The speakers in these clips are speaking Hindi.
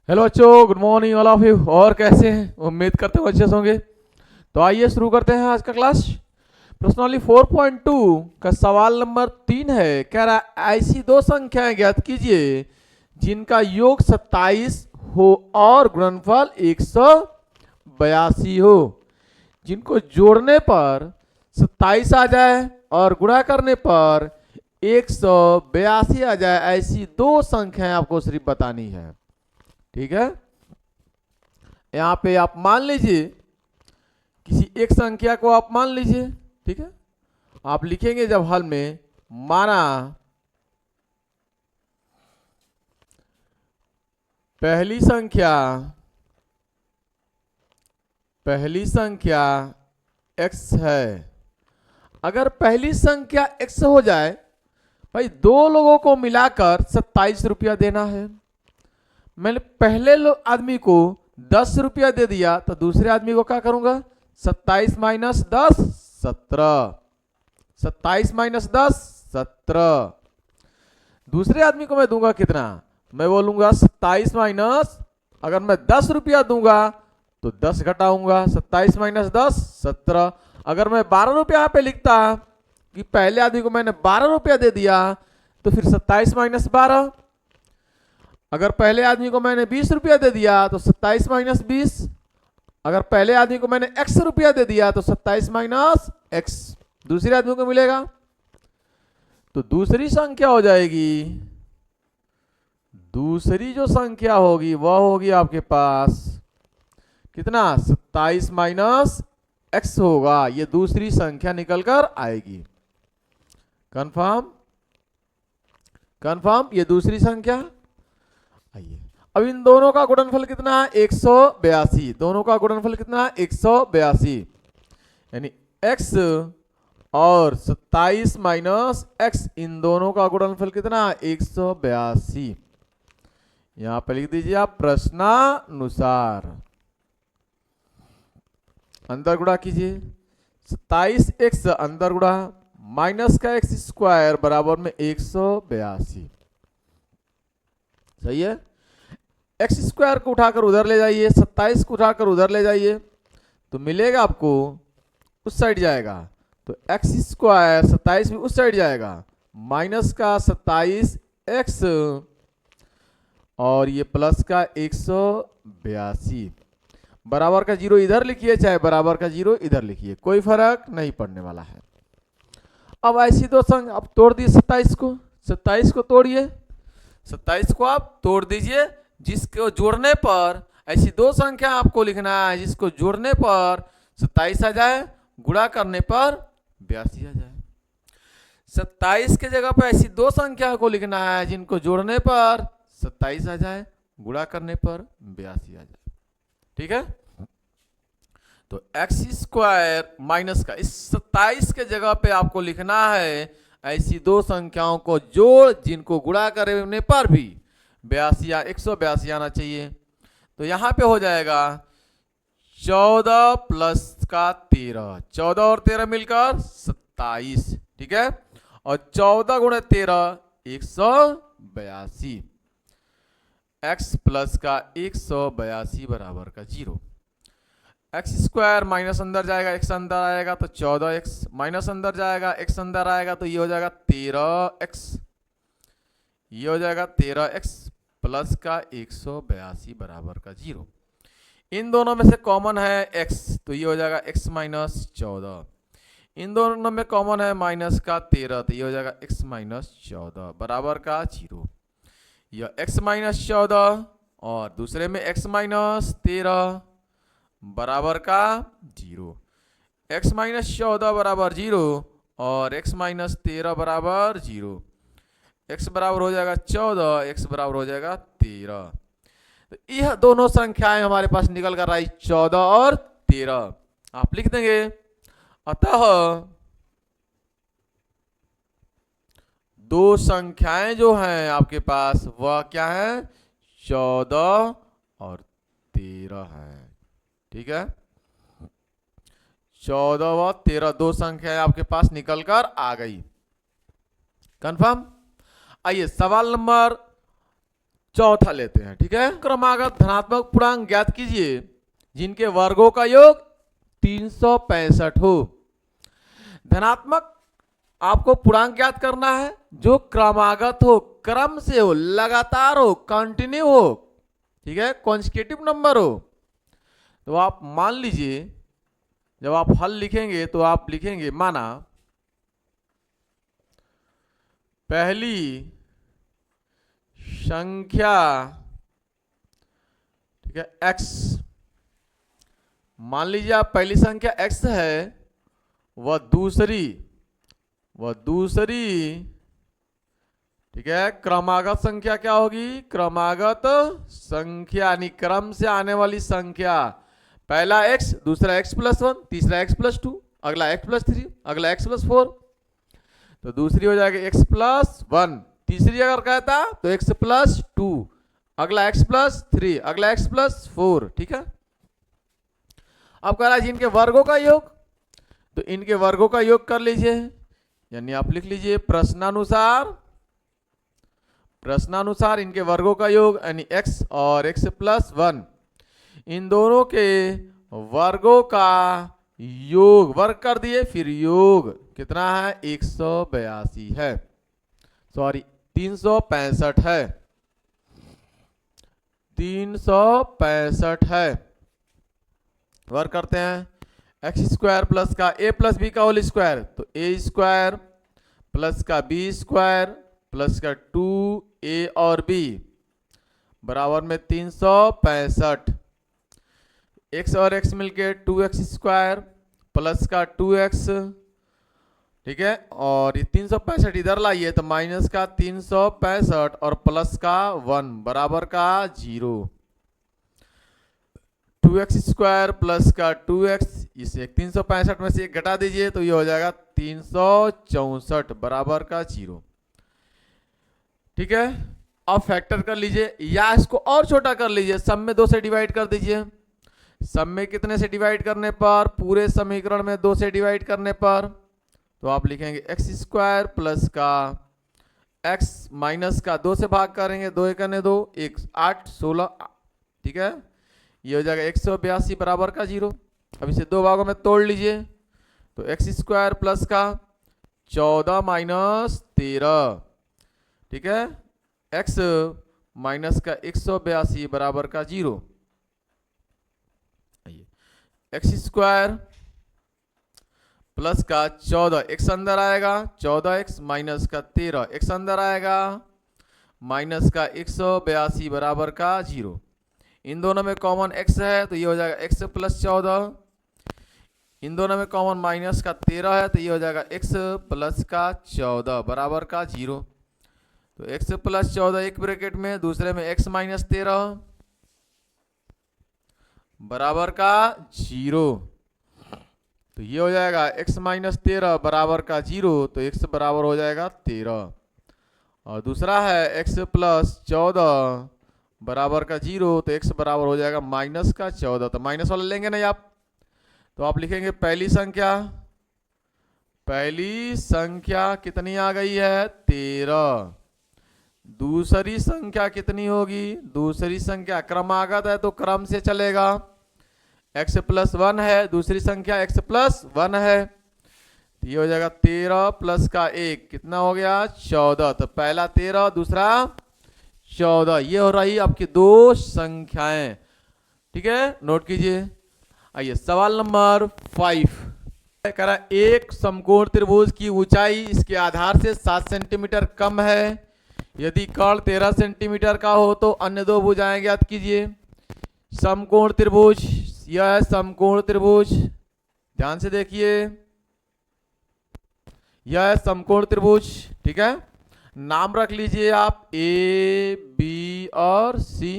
हेलो बच्चों, good morning all of you. और कैसे हैं? उम्मीद करते हो अच्छे से होंगे। तो आइए शुरू करते हैं आज का क्लास। प्रश्नावली 4.2 का सवाल नंबर 3 है। कह रहा है ऐसी दो संख्याएं ज्ञात कीजिए जिनका योग 27 हो और गुणनफल 182 हो। जिनको जोड़ने पर 27 आ जाए और गुणा करने पर 182 आ जाए, ऐसी दो संख्याएं आपको सिर्फ बतानी है। ठीक है, यहां पे आप मान लीजिए किसी एक संख्या को आप मान लीजिए। ठीक है, आप लिखेंगे जब हल में, माना पहली संख्या x है। अगर पहली संख्या x हो जाए, भाई दो लोगों को मिलाकर 27 रुपया देना है। मैंने पहले आदमी को 10 रुपया दे दिया, तो दूसरे आदमी को क्या करूंगा? 27 माइनस 10 17। 27 माइनस 10 17। दूसरे आदमी को मैं दूंगा कितना? मैं बोलूंगा 27 माइनस, अगर मैं 10 रुपया दूंगा तो 10 घटाऊंगा, 27 माइनस 10 17। अगर मैं 12 रुपया यहाँ पे लिखता कि पहले आदमी को मैंने 12 रुपया दे दिया, तो फिर 27 माइनस 12। अगर पहले आदमी को मैंने 20 रुपया दे दिया तो 27 माइनस 20। अगर पहले आदमी को मैंने x रुपया दे दिया तो 27 माइनस x दूसरे आदमी को मिलेगा। तो दूसरी संख्या हो जाएगी, दूसरी जो संख्या होगी वह होगी आपके पास कितना? 27 माइनस x होगा। ये दूसरी संख्या निकल कर आएगी। कंफर्म? कंफर्म, ये दूसरी संख्या। आइए, अब इन दोनों का गुणनफल कितना है? 182। दोनों का गुणनफल कितना है? 182। यानी x और 27 माइनस x, इन दोनों का गुणनफल कितना है? 182। यहां पर लिख दीजिए आप प्रश्नानुसार। अंदर गुणा कीजिए, 27x अंदर गुणा माइनस का x स्क्वायर बराबर में 182। सही है। एक्स स्क्वायर को उठाकर उधर ले जाइए, 27 को उठाकर उधर ले जाइए, तो मिलेगा आपको, उस साइड जाएगा तो एक्स स्क्वायर 27 भी उस साइड जाएगा, माइनस का 27x और ये प्लस का 182। बराबर का जीरो इधर लिखिए चाहे बराबर का जीरो इधर लिखिए, कोई फर्क नहीं पड़ने वाला है। अब ऐसी दो संख्या आप तोड़ दिए, 27 को तोड़िए, 27 को आप तोड़ दीजिए। जिसको जोड़ने पर ऐसी दो संख्या आपको लिखना है जिसको जोड़ने पर 27 आ जाए, गुणा करने पर 82 आ जाए। 27 के जगह पर ऐसी दो संख्या को लिखना है जिनको जोड़ने पर 27 आ जाए, गुणा करने पर 82 आ जाए। ठीक है, तो एक्स स्क्वायर माइनस का, इस 27 के जगह पे आपको लिखना है ऐसी दो संख्याओं को जोड़ जिनको गुणा करने पर भी 82 182 आना चाहिए। तो यहां पे हो जाएगा 14 प्लस का 13, 14 और 13 मिलकर 27। ठीक है, और 14 गुणे 13 182। x प्लस का 182 बराबर का 0। एक्स स्क्वायर माइनस अंदर जाएगा, एक्स अंदर आएगा तो 14x, माइनस अंदर जाएगा, एक्स अंदर आएगा तो ये हो जाएगा 13x, ये हो जाएगा 13x प्लस का 182 बराबर का 0। इन दोनों में से कॉमन है x, तो ये हो जाएगा x माइनस 14। इन दोनों में कॉमन है माइनस का 13, तो ये हो जाएगा x माइनस 14 बराबर का 0। यह x माइनस 14 और दूसरे में x माइनस 13 बराबर का 0। x माइनस 14 बराबर 0 और x माइनस 13 बराबर 0। x बराबर हो जाएगा 14, x बराबर हो जाएगा 13। तो यह दोनों संख्याएं हमारे पास निकल कर आई 14 और 13। आप लिख देंगे, अतः दो संख्याएं जो हैं आपके पास वह क्या है? 14 और 13 है। ठीक है, 14 व 13 दो संख्याएं आपके पास निकल कर आ गई। कंफर्म? आइए सवाल नंबर चौथा लेते हैं, ठीक है। क्रमागत धनात्मक पूर्णांक ज्ञात कीजिए जिनके वर्गों का योग 365 हो। धनात्मक आपको पूर्णांक ज्ञात करना है जो क्रमागत हो, क्रम से हो, लगातार हो, कंटिन्यू हो, ठीक है, कॉन्सेक्यूटिव नंबर हो। तो आप मान लीजिए जब आप हल लिखेंगे तो आप लिखेंगे माना पहली संख्या, ठीक है, x, मान लीजिए आप पहली संख्या x है, वह दूसरी, ठीक है, क्रमागत संख्या क्या होगी, क्रमागत संख्या यानी क्रम से आने वाली संख्या। पहला x, दूसरा x+1, तीसरा x+2, अगला x+3, अगला x+4, तो दूसरी हो जाएगी x+1। तीसरी अगर कहता तो x+2, अगला x+3, अगला x+4, ठीक है। अब कह रहा है जी इनके वर्गों का योग, तो इनके वर्गों का योग कर लीजिए, यानी आप लिख लीजिए प्रश्नानुसार इनके वर्गों का योग यानी x और x+1, इन दोनों के वर्गों का योग, वर्ग कर दिए, फिर योग कितना है 182 है, सॉरी 365 है, 365 है। वर्ग करते हैं x² प्लस का a प्लस बी का होल स्क्वायर, तो a² प्लस का b² प्लस का 2a और b बराबर में 365। x और x मिलके 2x² प्लस का 2x, ठीक है, और ये 365 इधर लाइए तो माइनस का 365 और प्लस का 1 बराबर का 0। 2x² प्लस का 2x, इसे 365 में से एक घटा दीजिए तो ये हो जाएगा 364 बराबर का 0, ठीक है। अब फैक्टर कर लीजिए या इसको और छोटा कर लीजिए, सब में 2 से डिवाइड कर दीजिए। सब में कितने से डिवाइड करने पर, पूरे समीकरण में 2 से डिवाइड करने पर, तो आप लिखेंगे x² प्लस का x माइनस का 2 से भाग करेंगे, 2 1 2, 1 8 16, ठीक है, ये हो जाएगा 182 बराबर का 0। अब इसे 2 भागों में तोड़ लीजिए, तो x² प्लस का 14 माइनस 13, ठीक है, x माइनस का 182 बराबर का 0। x² प्लस का 14, x अंदर आएगा, 14x माइनस का 13, x अंदर आएगा, माइनस का 182 बराबर का 0। इन दोनों में कॉमन x है तो ये हो जाएगा x प्लस 14, इन दोनों में कॉमन माइनस का 13 है तो ये हो जाएगा x प्लस का 14 बराबर का 0। तो x प्लस 14 एक ब्रैकेट में, दूसरे में x माइनस 13 बराबर का 0, तो ये हो जाएगा x माइनस 13 बराबर का 0, तो x बराबर हो जाएगा 13। और दूसरा है x प्लस 14 बराबर का 0, तो x बराबर हो जाएगा माइनस का 14, तो माइनस वाला लेंगे नहीं आप, तो आप लिखेंगे पहली संख्या कितनी आ गई है 13। दूसरी संख्या कितनी होगी, दूसरी संख्या क्रमागत है तो क्रम से चलेगा, x+1 है, दूसरी संख्या x+1 है, तो ये हो जाएगा 13 प्लस का 1 कितना हो गया 14, तो पहला 13 दूसरा 14, ये हो रही आपकी 2 संख्याएं, ठीक है, नोट कीजिए। आइए सवाल नंबर 5 कह रहा है एक समकोण त्रिभुज की ऊंचाई इसके आधार से 7 सेंटीमीटर कम है, यदि कर्ण 13 सेंटीमीटर का हो तो अन्य 2 भुजाएं ज्ञात कीजिए। समकोण त्रिभुज, यह है समकोण त्रिभुज, ध्यान से देखिए, यह है समकोण त्रिभुज, ठीक है, नाम रख लीजिए आप ए बी और सी।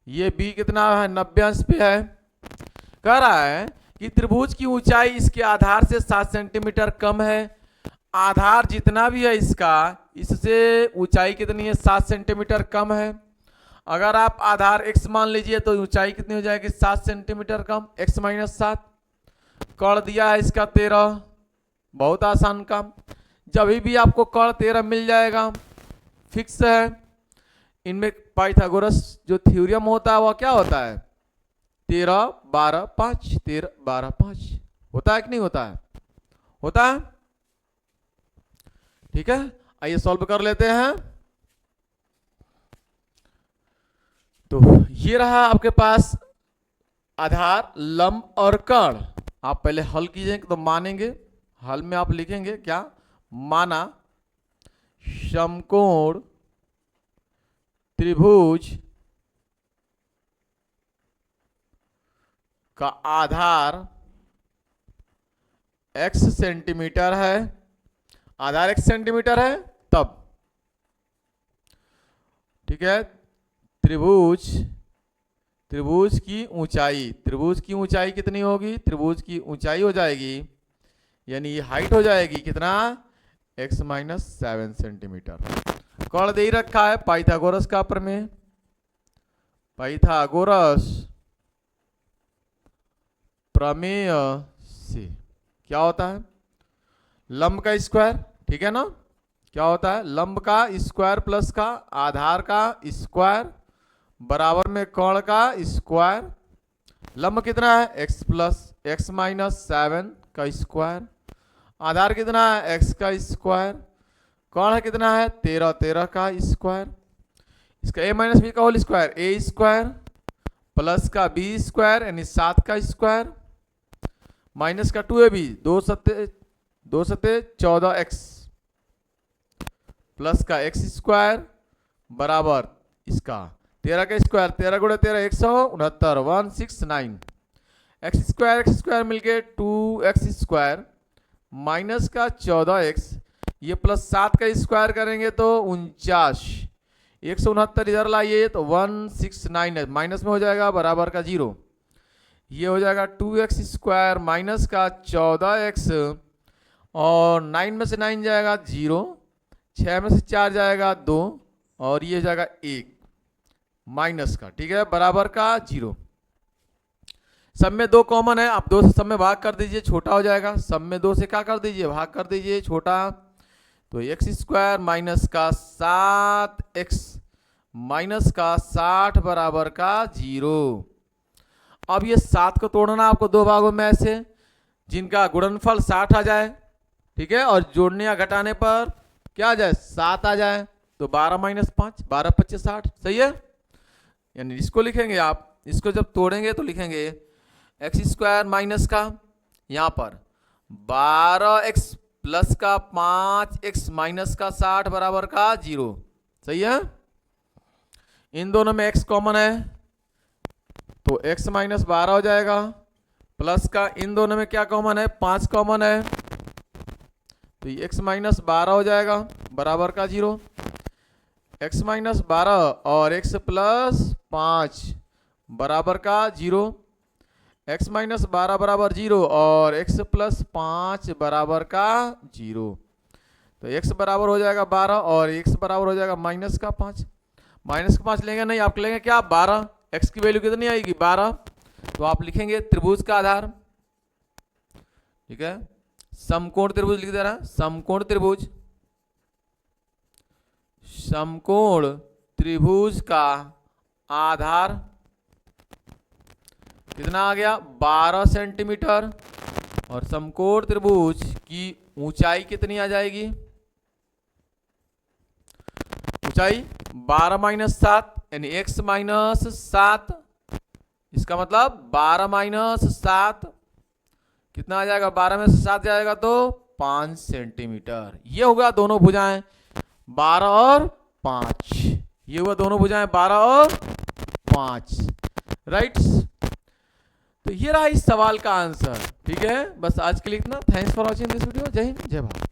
ये बी कितना है 90 अंश पे है। कह रहा है कि त्रिभुज की ऊंचाई इसके आधार से 7 सेंटीमीटर कम है, आधार जितना भी है इसका, इससे ऊंचाई कितनी है 7 सेंटीमीटर कम है। अगर आप आधार x मान लीजिए तो ऊंचाई कितनी हो जाएगी 7 सेंटीमीटर कम, x माइनस 7। कर्ण दिया है इसका 13, बहुत आसान काम, जब भी आपको कर्ण 13 मिल जाएगा, फिक्स है। इनमें पाइथागोरस जो थ्योरम होता है वह क्या होता है? 13 12 5, 13 12 5 होता है कि नहीं होता है? होता है। ठीक है, आइए सॉल्व कर लेते हैं। तो ये रहा आपके पास आधार, लंब और कण। आप पहले हल कीजिएगा तो मानेंगे, हल में आप लिखेंगे क्या? माना समकोण त्रिभुज का आधार x सेंटीमीटर है, आधार x सेंटीमीटर है तब, ठीक है, त्रिभुज की ऊंचाई कितनी होगी? त्रिभुज की ऊंचाई हो जाएगी, यानी ये हाइट हो जाएगी कितना? x minus 7 centimetre. कौन दे रखा है? पाइथागोरस का प्रमेय, पाइथागोरस प्रमेय से क्या होता है? लंब का स्क्वायर, ठीक है ना? क्या होता है? लंब का स्क्वायर प्लस का आधार का स्क्वायर बराबर में कोण का स्क्वायर। लंब कितना है? x प्लस x माइनस 7 का स्क्वायर। आधार कितना है? x का स्क्वायर। कोण कितना है? 13 13 का स्क्वायर। इसका a माइनस बी का whole square, a square plus का b स्क्वायर यानी 7 का स्क्वायर माइनस का 2ab 2 सत्ते 14x प्लस का x स्क्वायर बराबर इसका 13 का स्क्वायर, 13 गुणे 13 169 169 x स्क्वायर मिलके 2x स्क्वायर माइनस का 14x, ये प्लस 7 का स्क्वायर करेंगे तो 49, 169 इधर लाइए तो 169 माइनस में हो जाएगा बराबर का 0, ये हो जाएगा 2x स्क्वायर माइनस का 14x और 9 में से 9 जाएगा 0, 6 में से 4 जाएगा 2 और ये हो जाएगा 1 माइनस का, ठीक है, बराबर का 0। सब में 2 कॉमन है, आप 2 से सब में भाग कर दीजिए, छोटा हो जाएगा। सब में 2 से क्या कर दीजिए? भाग कर दीजिए, छोटा। तो x स्क्वायर माइनस का 7x माइनस का 60 बराबर का 0। अब ये 7 को तोड़ना आपको 2 भागों में ऐसे जिनका गुणनफल 60 आ जाए, ठीक है, और जोड़ने या घटाने पर क्या आ जाए? 7 आ जाए। तो 12 माइनस 5, 12 25 60, सही है। यानी इसको लिखेंगे आप, इसको जब तोड़ेंगे तो लिखेंगे x स्क्वायर माइनस का यहाँ पर 12x प्लस का 5x माइनस का 60 बराबर का 0, सही है। इन दोनों में x कॉमन है तो x माइनस 12 हो जाएगा, प्लस का इन दोनों में क्या कॉमन है? 5 कॉमन है तो ये x माइनस 12 हो जाएगा बराबर का 0। x माइनस 12 और x प्लस 5 बराबर का 0, x माइनस 12 बराबर 0 और x प्लस 5 बराबर का 0। तो x बराबर हो जाएगा 12 और x बराबर हो जाएगा माइनस का 5। माइनस का 5 लेंगे नहीं, आप लेंगे क्या? 12। x की वैल्यू कितनी आएगी? 12। तो आप लिखेंगे त्रिभुज का आधार, ठीक है, समकोण त्रिभुज लिख दे रहा है, समकोण त्रिभुज का आधार कितना आ गया? 12 सेंटीमीटर। और समकोण त्रिभुज की ऊंचाई कितनी आ जाएगी? ऊंचाई 12 माइनस 7 यानी x माइनस 7, इसका मतलब 12 माइनस 7 कितना आ जाएगा? 12 में से 7 जाएगा तो 5 सेंटीमीटर। ये होगा दोनों भुजाएं 12 और 5, ये हुआ दोनों भुजाएं 12 और 5, राइट। तो ये रहा इस सवाल का आंसर, ठीक है। बस आज के लिए इतना। Thanks for watching this video. जय हिंद, जय भारत।